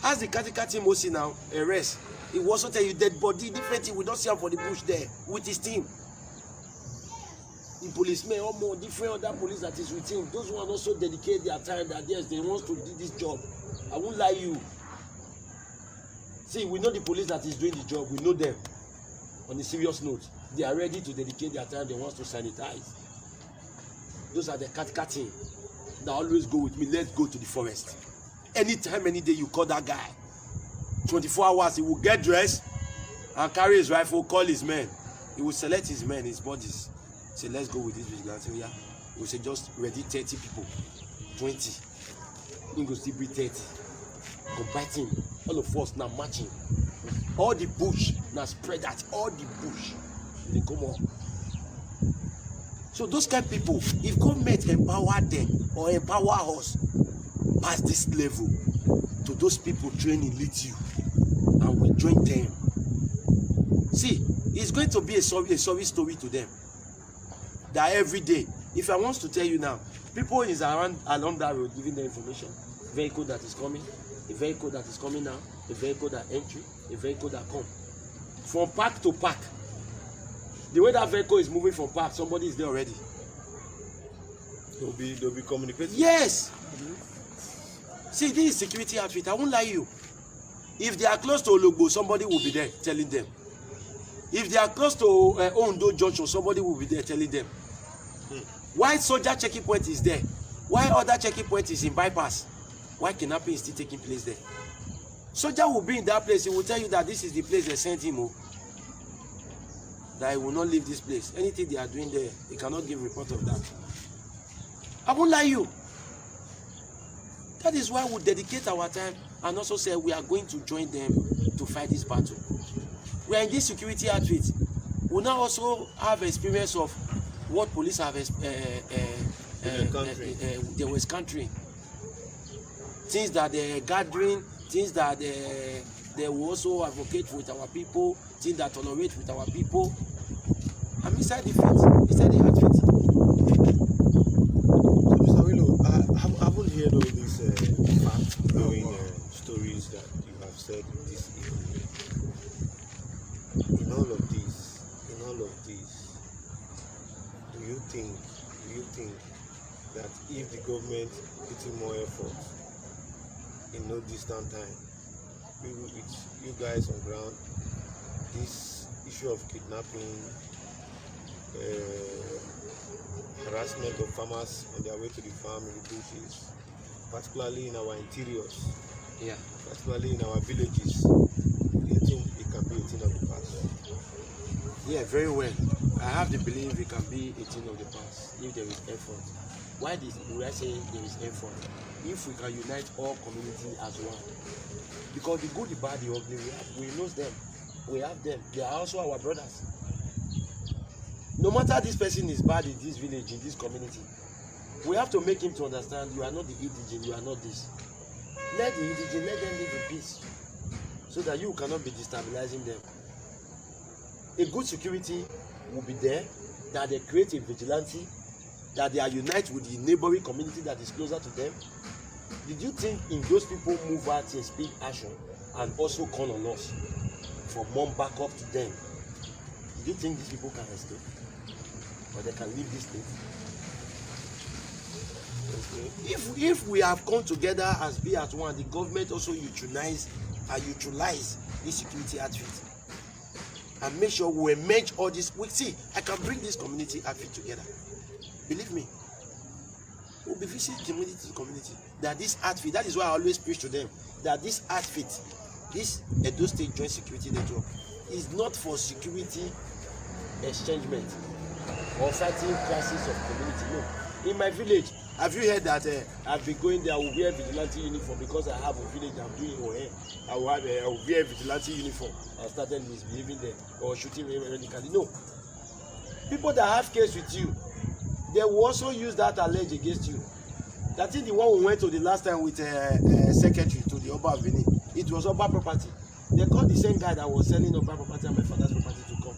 As the Katika team OC now arrest, he will also tell you dead body different thing. We don't see him for the bush there with his team. The policemen or more different other police that is with him. Those who are also dedicate their time that yes, they want to do this job. I won't lie you. See, we know the police that is doing the job. We know them. On a serious note, they are ready to dedicate their time. They want to sanitize. Those are the Katika team that always go with me. Let's go to the forest. Anytime, any day you call that guy, 24 hours, he will get dressed and carry his rifle, call his men. He will select his men, his bodies. Say, let's go with this vigilante. Yeah. He will say, just ready 30 people, 20. He will still be 30. Combating. All of us now marching. All the bush now spread out. All the bush. They come on. So those kind of people, if government empower them or empower us past this level, to those people training lead you, and we join them. See, it's going to be a sorry story to them. That every day, if I want to tell you now, people is around along that road giving them information. Vehicle that is coming, a vehicle that is coming now, a vehicle that entry, a vehicle that come. From park to park. The way that vehicle is moving from park, somebody is there already. They'll be communicating. Yes. See, this is security outfit. I won't lie you. If they are close to Ologbo, somebody will be there telling them. If they are close to Ondo Junction, somebody will be there telling them. Why soldier checking point is there? Why other checking point is in bypass? Why kidnapping is still taking place there? Soldier will be in that place. He will tell you that this is the place they sent him. That he will not leave this place. Anything they are doing there, he cannot give report of that. I won't lie you. That is why we dedicate our time and also say we are going to join them to fight this battle. We are in this security outfit. We now also have experience of what police have they were country. Things that they are gathering, things that they will also advocate with our people, things that tolerate with our people. I'm inside the field, inside the outfit. So Mr. Awilo, I haven't heard all these facts this that you have said this evening, in all of this, do you think that if the government put in more effort in no distant time, with you guys on ground, this issue of kidnapping, harassment of farmers on their way to the farm in the bushes, particularly in our interiors, particularly in our villages, do you think it can be a thing of the past? Yeah, very well. I have the belief it can be a thing of the past if there is effort. Why do I say there is effort? If we can unite all community as one. Because the good, the bad, the ugly, we know them. We have them. They are also our brothers. No matter this person is bad in this village, in this community, we have to make him to understand you are not the indigene, you are not this. Let the indigene, let them live in peace, so that you cannot be destabilizing them. A good security will be there, that they create a vigilante, that they are united with the neighboring community that is closer to them. Did you think if those people move out and speak action and also call on us for more backup to them, do you think these people can escape? Or they can leave this state? Okay. If we have come together as be at one, the government also utilize this security outfit and make sure we merge all this. We see, I can bring this community outfit together. Believe me. We'll be visiting community to community. That this outfit, that is why I always preach to them, that this outfit, this Edo State Joint Security Network, is not for security exchangement or fighting classes of community. No. In my village, have you heard that I've been going there, I will wear vigilante uniform because I have a village I'm doing OA. I will wear vigilante uniform. I started misbehaving there or shooting radically. No. People that have case with you, they will also use that allege against you. That is the one we went to the last time with secretary to the Oba of Benin. It was Oba property. They called the same guy that was selling Oba property and my father's property to come.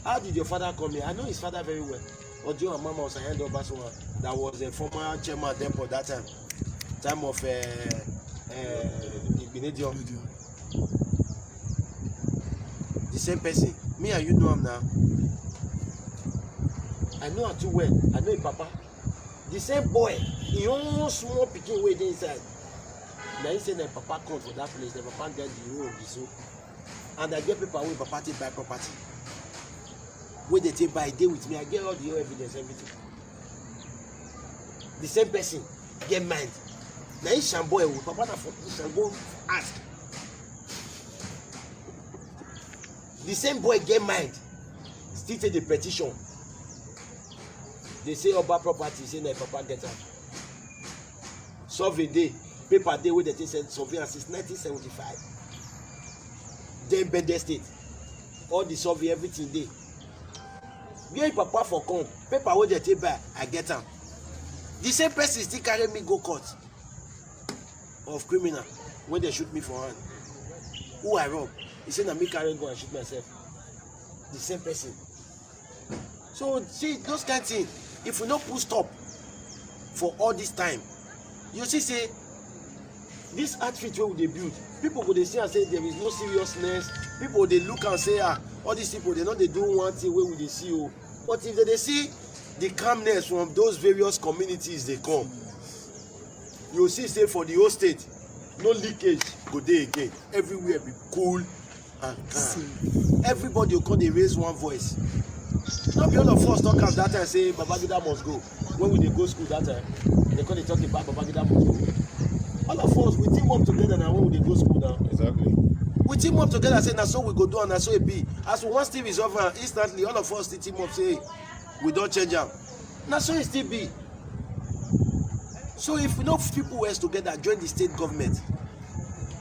How did your father come here? I know his father very well. Ojo and Mama was a hand over someone that was a former chairman of Dempo that time of Ibinedion. The same person. Me and you know him now. I know her too well. I know his papa. The same boy, he own small pikin wey dey inside. Na he say na papa come for that place, na papa get the road of the soap. And I get paper wey papa take buy property. Wey dey take buy, dey with me. I get all the evidence, everything. The same person get mind. Na he shamboy wey papa na for shambo ask. The same boy get mind. Still take the petition. They say Oba property, say na papa get am. Survey day, paper day wey they take send survey since 1975. Then Bende State, all the survey, everything dey. Where papa for come, paper wey they take buy, I get am. The same person still carry me go court of criminal when they shoot me for hand. Who I rob? He say na me carry go and shoot myself. The same person. So see those kind of things. If we not put stop for all this time, you see say this outfit wey we dey build, people go dey see and say there is no seriousness. People dey look and say all these people they know they do one thing wey we dey see o. But if they see the calmness from those various communities they come, you see say for the whole state, no leakage go dey again. Everywhere be cool and calm. Everybody will come dey raise one voice. Not be all of us talk am that time say Babangida must go. When we dey go school that time, they come dey talk about Babangida must go. All of us we team up together now when we dey go school now. Exactly. We team up together say na so we go do and na so it be. As we wan still resolve am instantly, all of us still team up say we don change am. Na so it still be. So if enough people work together join the state government,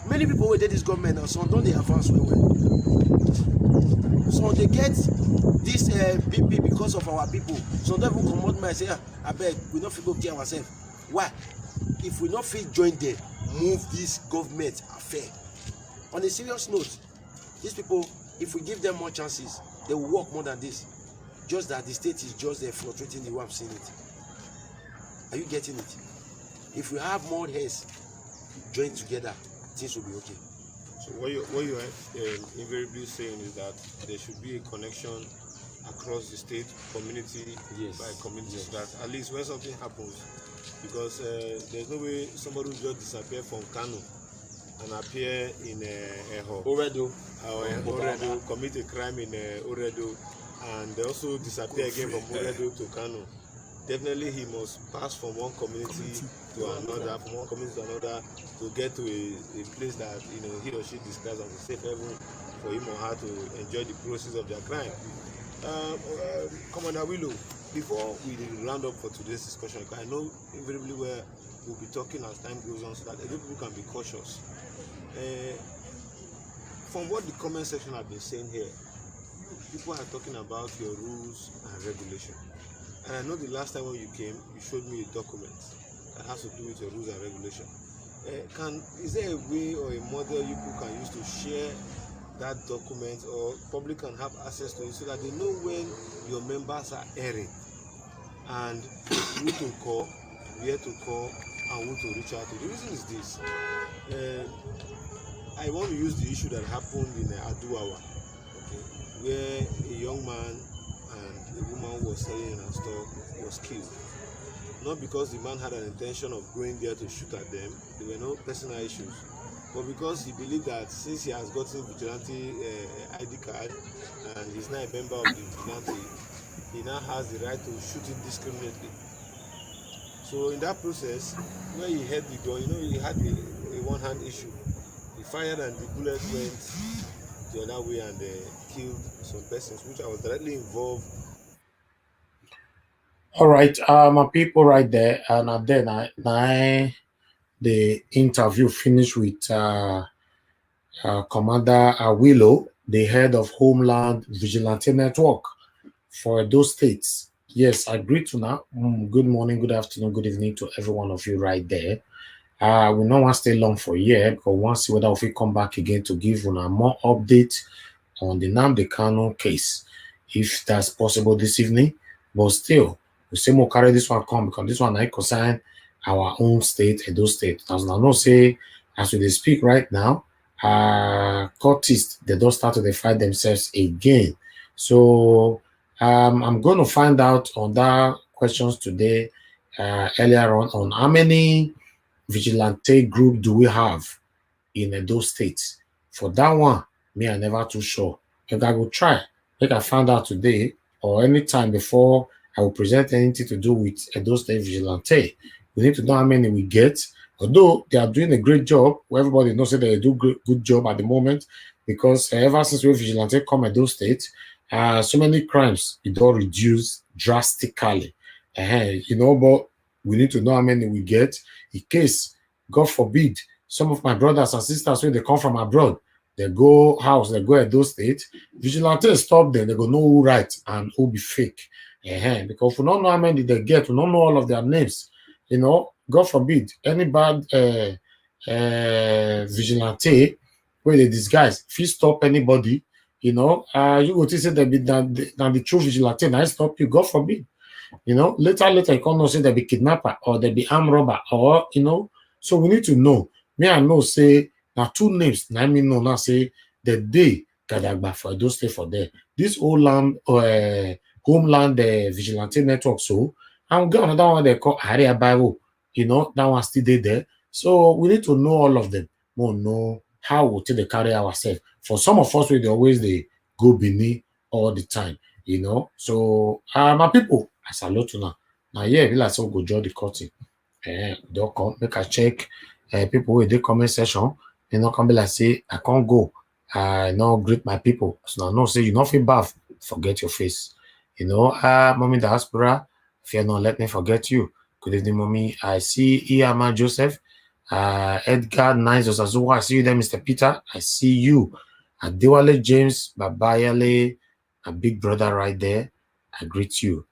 many people wey dey this government now some don dey advance well well. So they get this BP because of our people. So they will come out and say, I beg, we not fit go care ourselves. Why? If we not fit join them, move this government affair. On a serious note, these people, if we give them more chances, they will work more than this. Just that the state is just fluctuating the way I'm seeing it. Are you getting it? If we have more heads join together, things will be okay. So what you are invariably saying is that there should be a connection across the state, community Yes. by community, Yes. so that at least when something happens, because there's no way somebody will just disappear from Kano and appear in Oredo. Oredo, commit a crime in Oredo, and also disappear again from Oredo to Kano. Definitely he must pass from one community to another, from one community to another, to get to a place that he or she describes as a safe haven for him or her to enjoy the proceeds of their crime. Commander Awilo, before we round up for today's discussion, I know invariably where we'll be talking as time goes on, so that every people can be cautious. From what the comment section have been saying here, people are talking about your rules and regulation. And I know the last time when you came, you showed me a document that has to do with your rules and regulation. Is there a way or a model you people can use to share that document, or public can have access to it, so that they know when your members are erring and who to call, where to call, and who to reach out to? The reason is this. I want to use the issue that happened in Aduawa, okay, where a young man and a woman who was selling in a store was killed. Not because the man had an intention of going there to shoot at them, there were no personal issues, but because he believed that since he has gotten vigilante ID card and he's now a member of the vigilante, he now has the right to shoot indiscriminately. So in that process, when he held the gun, he had a one-hand issue. He fired and the bullet went the other way and killed some persons, which I was directly involved. All right, my people right there, and then the interview finished with Commander Awilo, the head of Homeland Vigilante Network for those states. Yes, I agree to now. Good morning, good afternoon, good evening to every one of you right there. We don't want to stay long for a year, because we want to see whether we come back again to give you more update on the Nnamdi Kanu case, if that's possible this evening. But still, we say more carry this one come, because this one I concern our own state, Edo State. As I know, say, as we speak right now, courtists, they don't start to fight themselves again. So I'm going to find out on that questions today, earlier on how many vigilante group do we have in Edo State. For that one, me, I never too sure. If I will try, like I found out today or anytime before I will present anything to do with Edo State Vigilante, we need to know how many we get. Although they are doing a great job, everybody knows that they do good job at the moment, because ever since we Vigilante come Edo State, so many crimes, it all reduced drastically. But we need to know how many we get in case, God forbid, some of my brothers and sisters, when they come from abroad, they go house, they go Edo State, Vigilante stop them, they go know who right and who be fake. Because we don't know how many they get, we don't know all of their names. God forbid, any bad vigilante where they disguise, if you stop anybody, you go to say that the true vigilante, and I stop you, God forbid. Later, you can't know say they be kidnapper or they be armed robber, or so we need to know. Me, I know say now two names, now me know now say the day Gadagba for those stay for there. This Homeland Vigilante Network, so I'm get another one they call Area Bible, that one still there. So we need to know all of them. We'll know how we take the carry ourselves. For some of us, they always they go beneath all the time, So my people, I salute you now. Now, yeah, we like so go join the curtain. Don't come, make a check. People with the comment section, come be like say, I can't go. I now greet my people. So now, no, say you not feel bad, forget your face. Mommy diaspora, fear not, let me forget you. Good evening, mommy. I see Iyama Joseph, Edgar Nice Osazuwa. I see you there, Mr. Peter. I see you. Adewale James Babayale, a big brother right there. I greet you.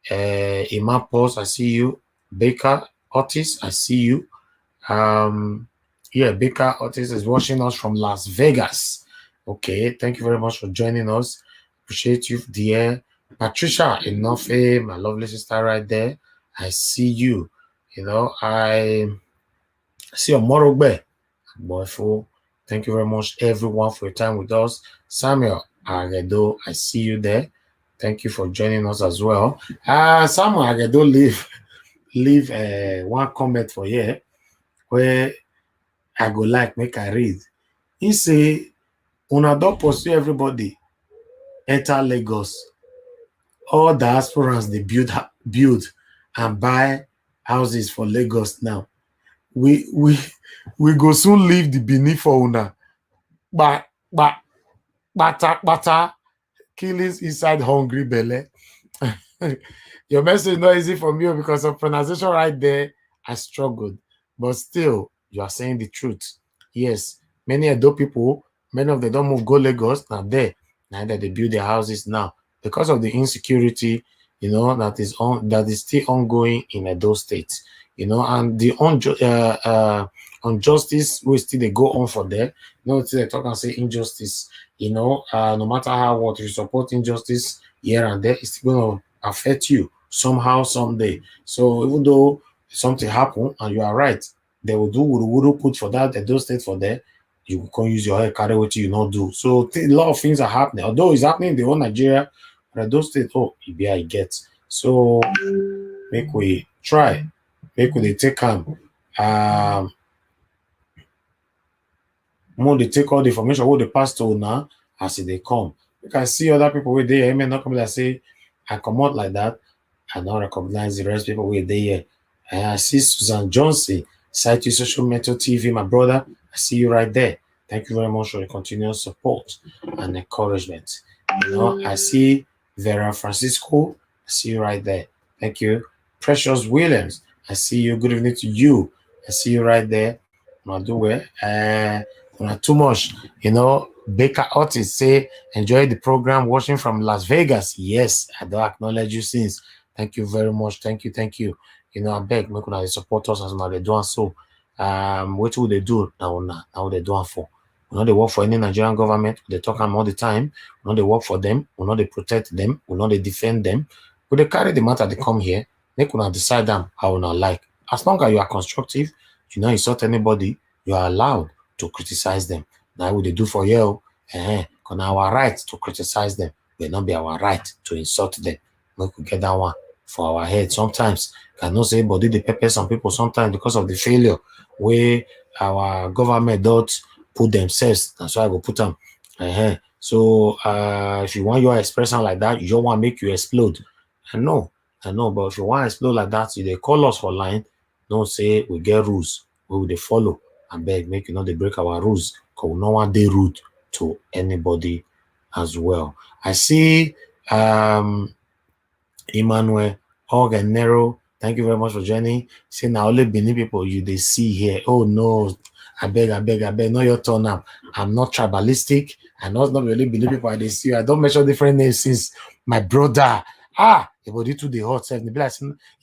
Emma Pauls, I see you. Baker Otis, I see you. Baker Otis is watching us from Las Vegas. Okay, thank you very much for joining us. Appreciate you, dear. Patricia Enofe, my lovely sister right there. I see you. I see Omorogbe. Boyful. Thank you very much, everyone, for your time with us. Samuel Agedo, I see you there. Thank you for joining us as well. Samuel Agedo leave one comment for here where I go like make I read. He say, una don pursue everybody enter Lagos. All diasporans they build and buy houses for Lagos now. We go soon leave the Benin for una. But bata killings inside hungry belly. Your message is not easy for me because of pronunciation right there. I struggled, but still, you are saying the truth. Yes, many Edo people, many of them don't move go Lagos. Now there, now that they build their houses now because of the insecurity, that is still ongoing in Edo State. And the injustice will still they go on for there. They talk and say injustice. No matter how what you support injustice here and there, it's going to affect you somehow, someday. So even though something happened and you are right, they will do would put for that, Edo State for there, you can use your head, carry what you not do. So a lot of things are happening. Although it's happening in the whole Nigeria, but Edo State, it gets. So make we try, make we take time. More they take all the information what they pass to now as they come. You can see other people with there. I may not come and say, I come out like that. I don't recognize the rest people with there. I see Susan Johnson, Site Social Metal TV, my brother. I see you right there. Thank you very much for the continuous support and encouragement. I see Vera Francisco. I see you right there. Thank you. Precious Williams. I see you. Good evening to you. I see you right there. Not do well. Not too much. Baker Otis say, enjoy the program watching from Las Vegas. Yes, I don't acknowledge you since. Thank you very much. Thank you. I beg, make una support us as they do so. What will they do now they do for? They work for any Nigerian government. They talk them all the time. They work for them. They protect them. They defend them. But they carry the matter. They come here. They could decide them how una like. As long as you are constructive, you don't insult anybody. You are allowed to criticize them. Now what they do for you, because our right to criticize them will not be our right to insult them. We could get that one for our head. Sometimes cannot say body the pepper some people sometimes because of the failure where our government don't put themselves. That's why I go put them. So if you want your expression like that, you don't want to make you explode. I know, but if you want to explode like that, they call us for line. Don't say we get rules, we will they follow. And beg, make they break our rules because we no one day rude to anybody as well. I see Emmanuel Organero. Thank you very much for joining. Say now only Benin people you they see here. Oh no, I beg, no your turn up. I'm not tribalistic. I know it's not really Benin people they see. I don't mention different names since my brother. Your body too the hot. Be like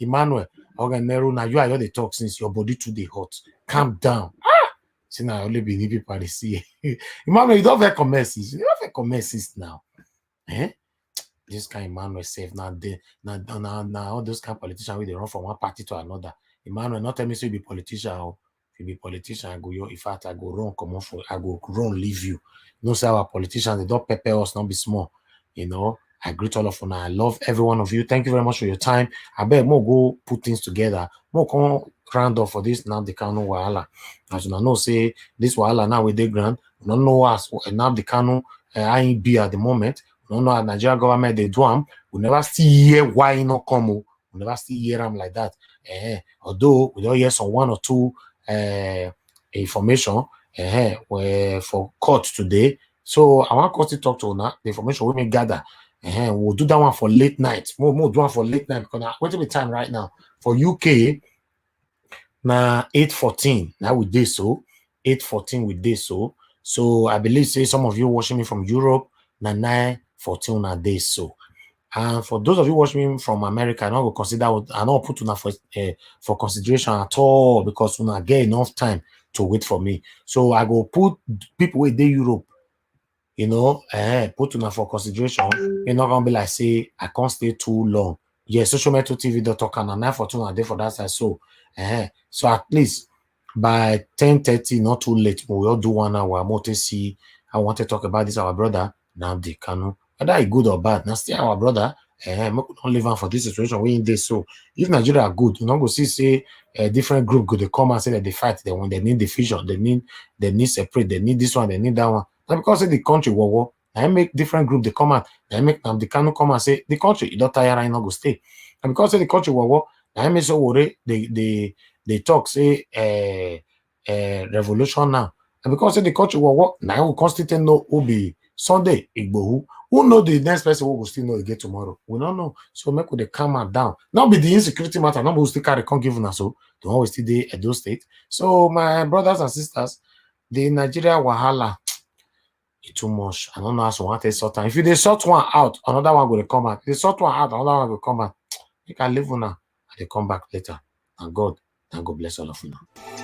Emmanuel Organero. Now you are the talk since your body too the hot. Calm down. See now only Benin people they see. Emmanuel, you don't have commerces. You don't have commerces now. This kind of Emmanuel safe now all those kind of politicians where they run from one party to another. Emmanuel, not tell me so you be politician. If you be politician, I go in fact I go run come on for I go run leave you. Say our politicians they don't prepare us, not be small. I greet all of you. I love every one of you. Thank you very much for your time. I bet more go put things together. More come round off for this now the Kano Wahala. As you know, say this Wahala now with the grant. We don't know us now the Kano IB at the moment. We don't know how Nigerian government they do them. We never see hear why not come. We never see hear them like that. Although we don't hear some one or two information for court today. So I want court to talk to now the information we may gather. We'll do that one for late night. More do one for late night because what's the time right now for UK? Now 8:14. Now we did so 8:14 we did so. So I believe say some of you watching me from Europe now 9:14 a day so. And for those of you watching me from America, I don't consider I don't put una for consideration at all because una get enough time to wait for me. So I go put people with the Europe. Put una for consideration. You're not gonna be like say I can't stay too long. Yeah, social media TV don't talk and 9:14 a day for that side. So at least by 10:30, not too late, we all do 1 hour. More to see. I want to talk about this, our brother, Nnamdi Kanu. Whether he good or bad, now still our brother. Don't live on for this situation. We in this. So if Nigeria are good, you know, go see say a different group go they come and say that they fight. They want they need division, they need separate, they need this one, they need that one. And because the country war, I make different group they come out. I make Nnamdi Kanu come and say the country you don't tire, I not go stay. And because the country war, I make so worry they talk say revolution now. And because the country war, now we constantly know who be Sunday Igbohu. Who know the next person who will still know again tomorrow? We don't know. So make they calm her down. Not be the insecurity matter. Not will still carry can't give us so. Don't always still dey Edo State. So my brothers and sisters, the Nigeria wahala too much. I don't know how to want to sort time. If you they sort one out, another one will come out. If they sort one out, another one will come out. You can live on now. And they come back later. And God bless all of you now.